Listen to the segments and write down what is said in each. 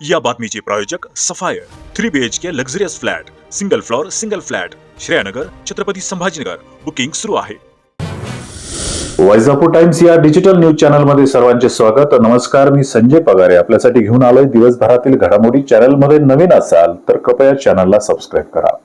या बातमीचे प्रायोजक sapphire 3 BHK luxurious flat single flat Shreyanagar Chhatrapati Sambhajinagar booking सुरू आहे. वैजापूर टाइम्स या डिजिटल न्यूज चॅनलमध्ये सर्वांचे स्वागत. नमस्कार, मी संजय पगारे आपल्यासाठी घेऊन आलोय दिवसभरातील घडामोडी. चॅनलमध्ये नवीन असाल तर कृपया चॅनलला सबस्क्राईब करा.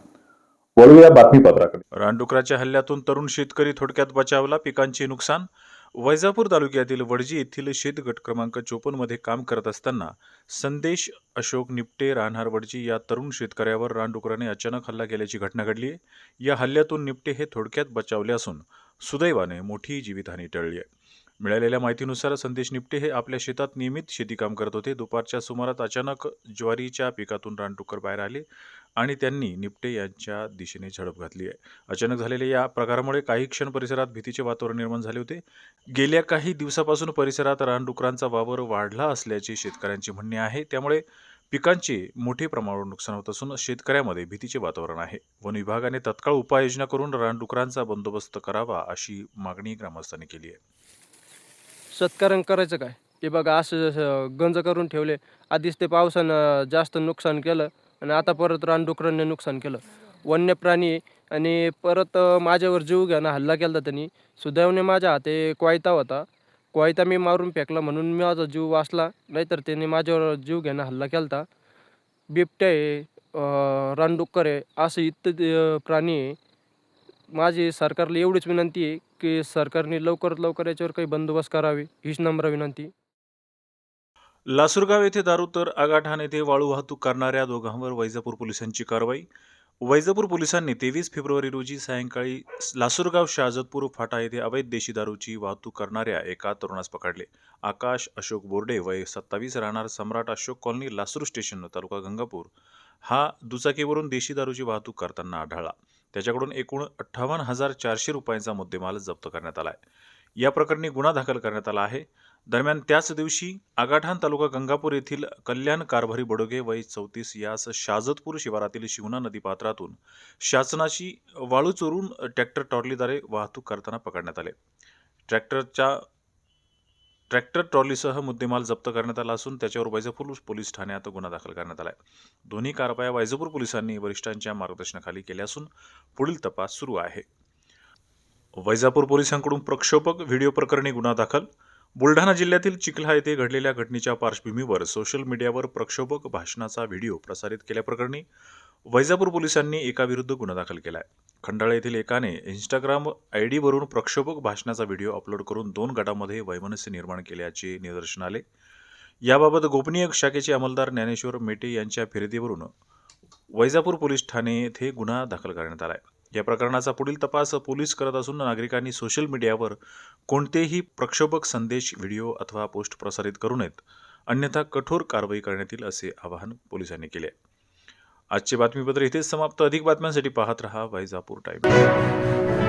वळूया बातमीपत्राकडे. रानडुकराच्या हल्ल्यातून तरुण शेतकरी थोडक्यात बचावला, पिकांचे नुकसान. वैजापूर तालुक्यातील वडजी येथील शेत गट क्रमांक 54 मध्ये काम करत असताना संदेश अशोक निपटे राहणार वडजी या तरुण शेतकऱ्यावर रानडुकराने अचानक हल्ला केल्याची घटना घडली आहे. या हल्ल्यातून निपटे हे थोडक्यात बचावले असून सुदैवाने मोठी जीवितहानी टळली आहे. मिळालेल्या माहितीनुसार संदेश निपटे हे आपल्या शेतात नियमित शेतीकाम करत होते. दुपारच्या सुमारात अचानक ज्वारीच्या पिकातून रानडुक्कर बाहेर आले आणि त्यांनी निपटे यांच्या दिशेने झडप घातली आहे. अचानक झालेल्या या प्रकारामुळे काही क्षण परिसरात भीतीचे वातावरण निर्माण झाले होते. गेल्या काही दिवसापासून परिसरात रानडुकरांचा वावर वाढला असल्याचे शेतकऱ्यांचे म्हणणे आहे. त्यामुळे पिकांचे मोठे प्रमाणावर नुकसान होत असून शेतकऱ्यामध्ये भीतीचे वातावरण आहे. वन विभागाने तत्काळ उपाययोजना करून रानडुकरांचा बंदोबस्त करावा अशी मागणी ग्रामस्थांनी केली आहे. शेतकऱ्यांना करायचं काय? ते बघा असं गंज करून ठेवले. आधीच ते पावसानं जास्त नुकसान केलं आणि आता परत रानडुकरांनी नुकसान केलं. वन्य प्राणी आणि परत माझ्यावर जीव घ्यानं हल्ला केला होता त्यांनी. सुदैवाने माझ्या हाती कोयता होता. कोयता मी मारून फेकला म्हणून माझा जीव वाचला. नाहीतर त्याने माझ्यावर जीव घ्यानं हल्ला केला होता. बिबट्या आहे, रानडुक्कर आहे, असे इत्यादी प्राणी आहे. माझी सरकारला एवढीच विनंती आहे की सरकारने लवकरात लवकर याच्यावर काही बंदोबस्त करावी, हीच नम्र विनंती. लासूरगाव येथे दारू तर आगाठाण येथे वाळू वाहतूक करणाऱ्या दोघांवर वैजापूर पोलिसांची कारवाई. वैजापूर पोलिसांनी 23 फेब्रुवारी रोजी सायंकाळी लासूरगाव शहाजतपूर फाटा येथे अवैध देशी दारूची वाहतूक करणाऱ्या एका तरुणास पकडले. आकाश अशोक बोर्डे वय 27 राहणार सम्राट अशोक कॉलनी लासूर स्टेशन तालुका गंगापूर हा दुचाकीवरून देशी दारूची वाहतूक करताना आढळला. त्याच्याकडून एकूण 58,400 रुपयांचा मुद्देमाल जप्त करण्यात आला आहे. या प्रकरणी गुन्हा दाखल करण्यात आला आहे. दरम्यान त्याच दिवशी आगाठाण तालुका गंगापूर येथील कल्याण कारभारी बडोगे वय 34 यास शाजतपूर शिवारातील शिवना नदी पात्रातून शासनाची वाळू चोरून ट्रॅक्टर ट्रॉलीद्वारे वाहतूक करताना पकडण्यात आले. ट्रॅक्टर ट्रॉलीसह मुद्देमाल जप्त करण्यात आला असून त्याच्यावर वैजापूर पोलीस ठाण्यात गुन्हा दाखल करण्यात आला आहे. दोन्ही कारवाया वैजापूर पोलिसांनी वरिष्ठांच्या मार्गदर्शनाखाली केल्या असून पुढील तपास सुरू आहे. वैजापूर पोलिसांकडून प्रक्षोभक व्हिडिओ प्रकरणी गुन्हा दाखल. बुलढाणा जिल्ह्यातील चिखला येथे घडलेल्या घटनेच्या पार्श्वभूमीवर सोशल मीडियावर प्रक्षोभक भाषणाचा व्हिडिओ प्रसारित केल्याप्रकरणी वैजापूर पोलिसांनी एकाविरुद्ध गुन्हा दाखल केला आहे. खंडाळा येथील एकाने इंस्टाग्राम आयडीवरून प्रक्षोभक भाषणाचा व्हिडिओ अपलोड करून 2 गटामध्ये वैमनस्य निर्माण केल्याचे निदर्शन आले. याबाबत गोपनीय शाखेचे अंमलदार ज्ञानेश्वर मेटे यांच्या फिर्यादीवरून वैजापूर पोलीस ठाणे येथे गुन्हा दाखल करण्यात आला आहे. या प्रकरणाचा पुढील तपास पोलीस करत असून नागरिकांनी सोशल मीडियावर कोणतेही प्रक्षोभक संदेश, व्हिडिओ अथवा पोस्ट प्रसारित करू नयेत, अन्यथा कठोर कारवाई करण्यात येईल असे आवाहन पोलिसांनी केले. आजचे बातमीपत्र इथेच समाप्त. अधिक बातम्यांसाठी पाहत रहा वैजापूर टाइम्स.